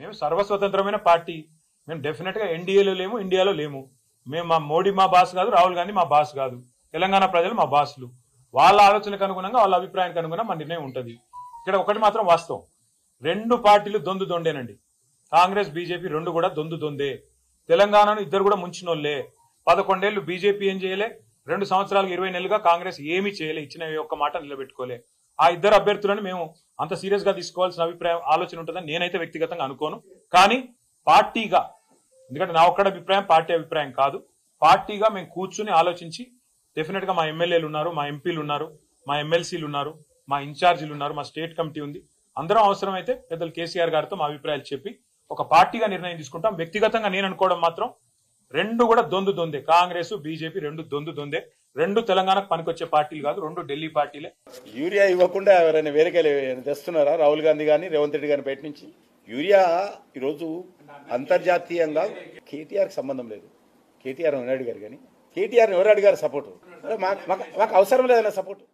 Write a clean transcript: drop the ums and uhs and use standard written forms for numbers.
మేము సర్వస్వతంత్రమైన పార్టీ. మేము డెఫినెట్ గా ఎన్డీఏలో లేము, ఇండియాలో లేము. మేము మా మోడీ మా బాస్ కాదు, రాహుల్ గాంధీ మా బాస్ కాదు. తెలంగాణ ప్రజలు మా బాసులు. వాళ్ళ ఆలోచనకు అనుగుణంగా, వాళ్ళ అభిప్రాయానికి అనుగుణంగా మా నిర్ణయం ఉంటుంది. ఇక్కడ ఒకటి మాత్రం వాస్తవం, రెండు పార్టీలు దొందు దొండేనండి. కాంగ్రెస్ బీజేపీ రెండు కూడా దొందు దొందే. తెలంగాణను ఇద్దరు కూడా ముంచినోళ్లే. 11 ఏళ్లు బీజేపీ ఏం చేయలే, 2 సంవత్సరాలకు 20 నెలలుగా కాంగ్రెస్ ఏమీ చేయలే, ఇచ్చిన ఒక్క మాట నిలబెట్టుకోలే. ఆ ఇద్దరు అభ్యర్థులను మేము అంత సీరియస్ గా తీసుకోవాల్సిన ఆలోచన ఉంటుందని నేనైతే వ్యక్తిగతంగా అనుకోను. కానీ పార్టీగా, ఎందుకంటే నా ఒక్కడ అభిప్రాయం పార్టీ అభిప్రాయం కాదు, పార్టీగా మేము కూర్చుని ఆలోచించి డెఫినెట్ గా మా ఎమ్మెల్యేలు ఉన్నారు, మా ఎంపీలు ఉన్నారు, మా ఎమ్మెల్సీలు ఉన్నారు, మా ఇన్ఛార్జీలు ఉన్నారు, మా స్టేట్ కమిటీ ఉంది. అందరం అవసరమైతే పెద్దలు కేసీఆర్ గారితో మా అభిప్రాయాలు చెప్పి ఒక పార్టీగా నిర్ణయం తీసుకుంటాం. వ్యక్తిగతంగా నేను అనుకోవడం మాత్రం రెండు కూడా దొందు దొందే. కాంగ్రెస్ బీజేపీ రెండు దొందు దొందే. రెండు తెలంగాణకు పనికొచ్చే పార్టీలు కాదు, రెండు ఢిల్లీ పార్టీలే. యూరియా ఇవ్వకుండా ఎవరైనా వేరేకెళ్ళి తెస్తున్నారా? రాహుల్ గాంధీ కానీ రేవంత్ రెడ్డి గారిని బయట నుంచి యూరియా ఈరోజు అంతర్జాతీయంగా కేటీఆర్కి సంబంధం లేదు. కేటీఆర్ ఎవరు అడిగారు కానీ కేటీఆర్ని ఎవరు అడిగారు సపోర్టు? మాకు అవసరం లేదన్న సపోర్టు.